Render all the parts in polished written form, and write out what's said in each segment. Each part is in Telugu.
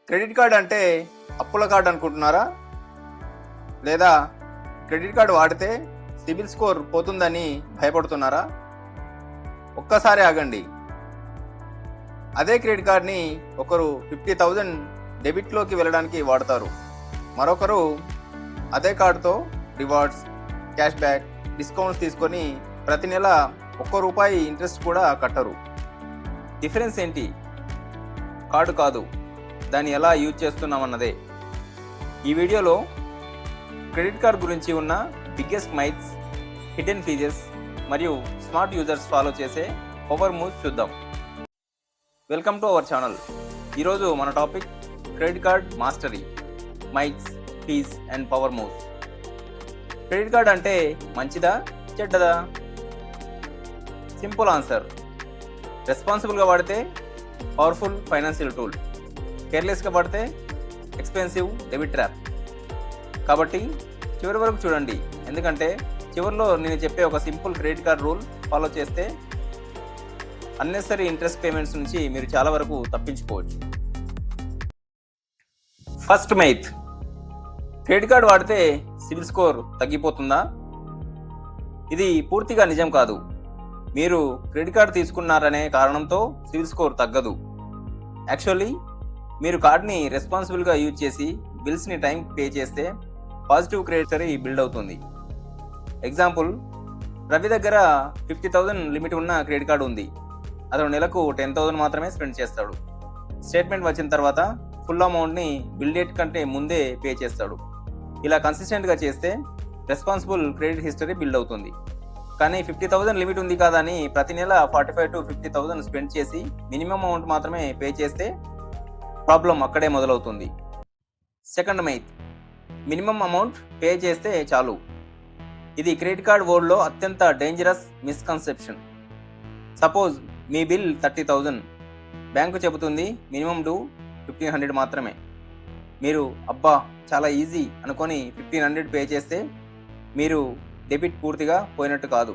క్రెడిట్ కార్డ్ అంటే అప్పుల కార్డ్ అనుకుంటున్నారా? లేదా క్రెడిట్ కార్డు వాడితే సిబిల్ స్కోర్ పోతుందని భయపడుతున్నారా? ఒక్కసారి ఆగండి. అదే క్రెడిట్ కార్డ్ని ఒకరు 50,000 డెబిట్లోకి వెళ్ళడానికి వాడతారు. మరొకరు అదే కార్డుతో రివార్డ్స్, క్యాష్ బ్యాక్, డిస్కౌంట్స్ తీసుకొని ప్రతి నెల ₹1 ఇంట్రెస్ట్ కూడా కట్టరు. డిఫరెన్స్ ఏంటి? కార్డు కాదు, దాన్ని ఎలా యూజ్ చేస్తున్నామన్నదే. ఈ వీడియోలో క్రెడిట్ కార్డ్ గురించి ఉన్న బిగ్గెస్ట్ మైత్స్, హిడెన్ ఫీచర్స్ మరియు స్మార్ట్ యూజర్స్ ఫాలో చేసే పవర్ మూవ్స్ చూద్దాం. Welcome to our channel. ఈరోజు మన topic credit card mastery, myths, fees and power moves. Credit card అంటే మంచిదా చెడ్డదా? Simple answer. రెస్పాన్సిబుల్గా వాడితే పవర్ఫుల్ ఫైనాన్షియల్ టూల్, కేర్లెస్గా వాడితే ఎక్స్పెన్సివ్ డెబిట్ ట్రాప్. కాబట్టి చివరి వరకు చూడండి, ఎందుకంటే చివరిలో నేను చెప్పే ఒక simple credit card rule follow చేస్తే అన్నెసరీ ఇంట్రెస్ట్ పేమెంట్స్ నుంచి మీరు చాలా వరకు తప్పించుకోవచ్చు. ఫస్ట్ మైత్, క్రెడిట్ కార్డ్ వాడితే సిబిల్ స్కోర్ తగ్గిపోతుందా? ఇది పూర్తిగా నిజం కాదు. మీరు క్రెడిట్ కార్డ్ తీసుకున్నారనే కారణంతో సిబిల్ స్కోర్ తగ్గదు. యాక్చువల్లీ మీరు కార్డ్ని రెస్పాన్సిబుల్గా యూజ్ చేసి బిల్స్ని టైం పే చేస్తే పాజిటివ్ క్రెడిట్ స్కోర్ బిల్డ్ అవుతుంది. ఎగ్జాంపుల్, రవి దగ్గర 50,000 లిమిట్ ఉన్న క్రెడిట్ కార్డు ఉంది. అతను నెలకు 10,000 మాత్రమే స్పెండ్ చేస్తాడు. స్టేట్మెంట్ వచ్చిన తర్వాత ఫుల్ అమౌంట్ని బిల్ డేట్ కంటే ముందే పే చేస్తాడు. ఇలా కన్సిస్టెంట్గా చేస్తే రెస్పాన్సిబుల్ క్రెడిట్ హిస్టరీ బిల్డ్ అవుతుంది. కానీ 50,000 లిమిట్ ఉంది కదా అని ప్రతి నెల 45,000 to 50,000 స్పెండ్ చేసి మినిమం అమౌంట్ మాత్రమే పే చేస్తే ప్రాబ్లం అక్కడే మొదలవుతుంది. Second myth, minimum amount pay చేస్తే చాలు. ఇది క్రెడిట్ కార్డ్ వరల్డ్లో అత్యంత డేంజరస్ మిస్కన్సెప్షన్. సపోజ్ మీ బిల్ 30,000, బ్యాంకు చెబుతుంది మినిమం డ్యూ 1,500 మాత్రమే. మీరు అబ్బా చాలా ఈజీ అనుకొని 1,500 పే చేస్తే మీరు డెబిట్ పూర్తిగా పోయినట్టు కాదు,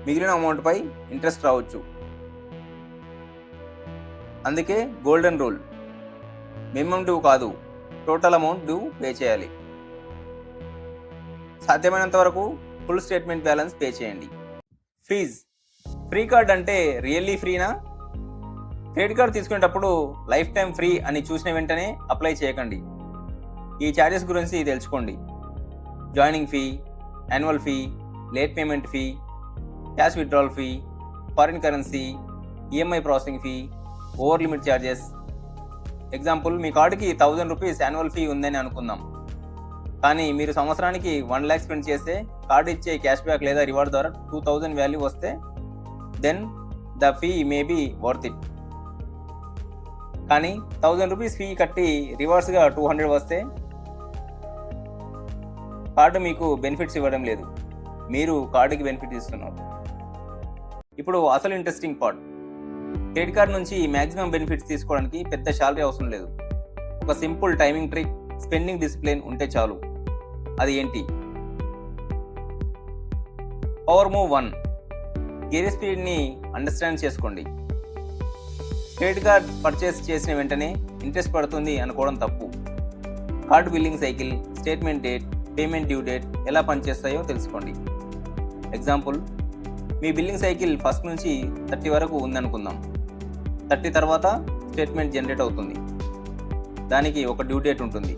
మిగిలిన అమౌంట్పై ఇంట్రెస్ట్ రావచ్చు. అందుకే గోల్డెన్ రూల్, మినిమం డ్యూ కాదు, టోటల్ అమౌంట్ డ్యూ పే చేయాలి. సాధ్యమైనంత వరకు ఫుల్ స్టేట్మెంట్ బ్యాలెన్స్ పే చేయండి. ఫీజ్, ఫ్రీ కార్డ్ అంటే రియల్లీ ఫ్రీనా? క్రెడిట్ కార్డ్ తీసుకునేటప్పుడు లైఫ్ టైం ఫ్రీ అని చూసిన వెంటనే అప్లై చేయకండి. ఈ ఛార్జెస్ గురించి తెలుసుకోండి. Joining fee, annual fee, late payment fee, cash withdrawal fee, foreign currency, EMI processing fee, over limit charges. Example, మీ కార్డుకి ₹1,000 యాన్యువల్ ఫీ ఉందని అనుకుందాం. కానీ మీరు సంవత్సరానికి 1 lakh స్పెండ్ చేస్తే కార్డు ఇచ్చే క్యాష్ బ్యాక్ లేదా రివార్డ్ ద్వారా 2,000 వాల్యూ వస్తే then the fee may be worth it. కానీ ₹1,000 ఫీ కట్టి రివార్డ్స్గా 200 వస్తే కార్డు మీకు బెనిఫిట్స్ ఇవ్వడం లేదు, మీరు కార్డుకి బెనిఫిట్ ఇస్తున్నారు. ఇప్పుడు అసలు ఇంట్రెస్టింగ్ పార్ట్, క్రెడిట్ కార్డ్ నుంచి మ్యాక్సిమం బెనిఫిట్స్ తీసుకోవడానికి పెద్ద శాలరీ అవసరం లేదు. ఒక simple timing trick, spending discipline ఉంటే చాలు. అది ఏంటి? పవర్ మూవ్ 1, గేర్ స్పీడ్ని అండర్స్టాండ్ చేసుకోండి. క్రెడిట్ కార్డ్ పర్చేస్ చేసిన వెంటనే ఇంట్రెస్ట్ పడుతుంది అనుకోవడం తప్పు. Card billing cycle, statement date, payment due date ఎలా పనిచేస్తాయో తెలుసుకోండి. ఎగ్జాంపుల్, మీ బిల్లింగ్ సైకిల్ 1st నుంచి 30 వరకు ఉందనుకుందాం. 30 తర్వాత స్టేట్మెంట్ జనరేట్ అవుతుంది. దానికి ఒక డ్యూ డేట్ ఉంటుంది.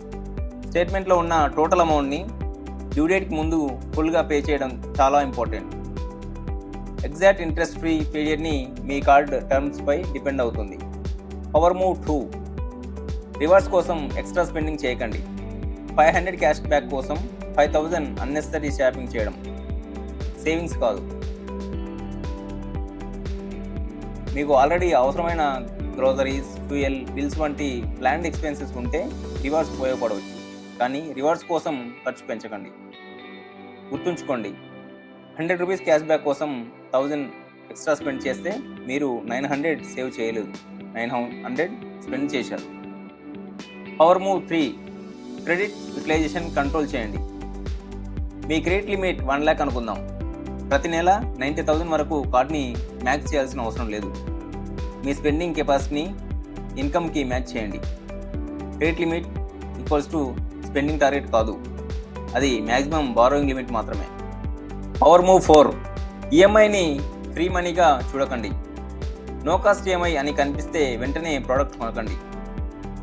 స్టేట్మెంట్లో ఉన్న టోటల్ అమౌంట్ని డ్యూ డేట్కి ముందు ఫుల్గా పే చేయడం చాలా ఇంపార్టెంట్. ఎగ్జాక్ట్ ఇంట్రెస్ట్ ఫ్రీ పీరియడ్ని మీ కార్డ్ టర్మ్స్పై డిపెండ్ అవుతుంది. పవర్ మూవ్ 2, రివార్డ్స్ కోసం ఎక్స్ట్రా స్పెండింగ్ చేయకండి. 500 క్యాష్ బ్యాక్ కోసం 5,000 అన్నెసరీ షాపింగ్ చేయడం సేవింగ్స్ కాదు. మీకు ఆల్రెడీ అవసరమైన గ్రోసరీస్, ఫ్యూయల్, బిల్స్ వంటి ప్లాన్డ్ ఎక్స్పెన్సెస్ ఉంటే రివార్డ్స్ ఉపయోగపడవచ్చు. కానీ రివార్డ్స్ కోసం ఖర్చు పెంచకండి. గుర్తుంచుకోండి, ₹100 క్యాష్ బ్యాక్ కోసం 1,000 ఎక్స్ట్రా స్పెండ్ చేస్తే మీరు 900 సేవ్ చేయలేదు, 900 స్పెండ్ చేశారు. Power move 3, credit utilisation control చేయండి. మీ క్రెడిట్ లిమిట్ 1 lakh అనుకుందాం. ప్రతి నెల 90,000 వరకు కార్డ్ని మ్యాక్స్ చేయాల్సిన అవసరం లేదు. మీ స్పెండింగ్ కెపాసిటీని ఇన్కమ్కి మ్యాచ్ చేయండి. Credit limit equals to spending target కాదు, అది మ్యాక్సిమం బారోయింగ్ లిమిట్ మాత్రమే. పవర్ మూవ్ 4, ఈఎంఐని ఫ్రీ మనీగా చూడకండి. నో కాస్ట్ ఈఎంఐ అని కనిపిస్తే వెంటనే ప్రోడక్ట్ కొనకండి.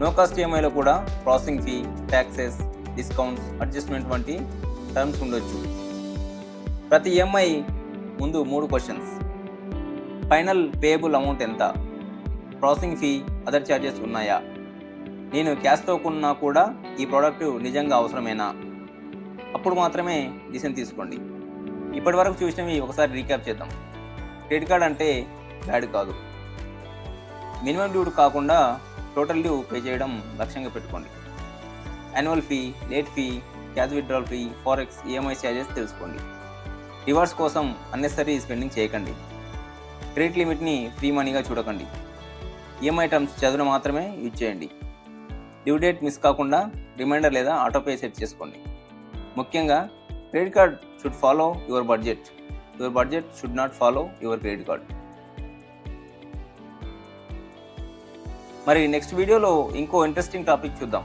నో కాస్ట్ ఈఎంఐలో కూడా processing fee, taxes, discounts, adjustment వంటి టర్మ్స్ ఉండొచ్చు. ప్రతి ఈఎంఐ ముందు 3 క్వశ్చన్స్: ఫైనల్ పేయబుల్ అమౌంట్ ఎంత? ప్రాసెసింగ్ ఫీ, అదర్ ఛార్జెస్ ఉన్నాయా? నేను క్యాష్తో కొన్నా కూడా ఈ ప్రోడక్ట్ నిజంగా అవసరమేనా? అప్పుడు మాత్రమే డిసిషన్ తీసుకోండి. ఇప్పటి వరకు చూసినవి ఒకసారి రీక్యాప్ చేద్దాం. క్రెడిట్ కార్డ్ అంటే బ్యాడ్ కాదు. మినిమం డ్యూ కాకుండా టోటల్ డ్యూ పే చేయడం లక్ష్యంగా పెట్టుకోండి. Annual fee, late fee, cash withdrawal fee, forex, EMI charges తెలుసుకోండి. రివార్డ్స్ కోసం అన్నెసరీ స్పెండింగ్ చేయకండి. క్రెడిట్ లిమిట్ని ఫ్రీ మనీగా చూడకండి. ఈఎంఐ టర్మ్స్ చదువును మాత్రమే యూజ్ చేయండి. డ్యూ డేట్ మిస్ కాకుండా రిమైండర్ లేదా ఆటోపే సెట్ చేసుకోండి. ముఖ్యంగా credit card should follow your budget. Your budget should not follow your credit card. మరి నెక్స్ట్ వీడియోలో ఇంకో ఇంట్రెస్టింగ్ టాపిక్ చూద్దాం.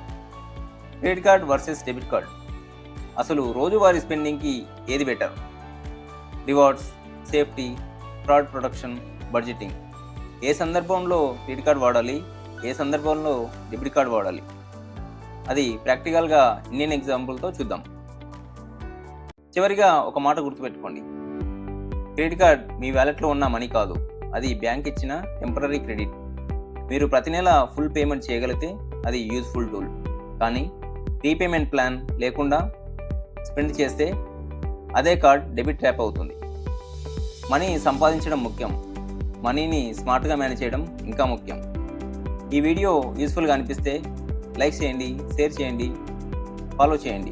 Credit card versus debit card. అసలు రోజువారీ స్పెండింగ్కి ఏది better? Rewards, safety, fraud protection, budgeting. ఏ సందర్భంలో క్రెడిట్ కార్డ్ వాడాలి, ఏ సందర్భంలో డెబిట్ కార్డ్ వాడాలి, అది ప్రాక్టికల్గా ఇండియన్ ఎగ్జాంపుల్తో చూద్దాం. చివరిగా ఒక మాట గుర్తుపెట్టుకోండి. క్రెడిట్ కార్డ్ మీ వ్యాలెట్లో ఉన్న మనీ కాదు, అది బ్యాంక్ ఇచ్చిన టెంపరీ క్రెడిట్. మీరు ప్రతి నెల ఫుల్ పేమెంట్ చేయగలిగితే అది యూజ్ఫుల్ టూల్. కానీ రీపేమెంట్ ప్లాన్ లేకుండా స్పెండ్ చేస్తే అదే కార్డ్ డెబిట్ ట్రాప్ అవుతుంది. మనీ సంపాదించడం ముఖ్యం, మనీని స్మార్ట్గా మేనేజ్ చేయడం ఇంకా ముఖ్యం. ఈ వీడియో యూస్ఫుల్గా అనిపిస్తే లైక్ చేయండి, షేర్ చేయండి, ఫాలో చేయండి.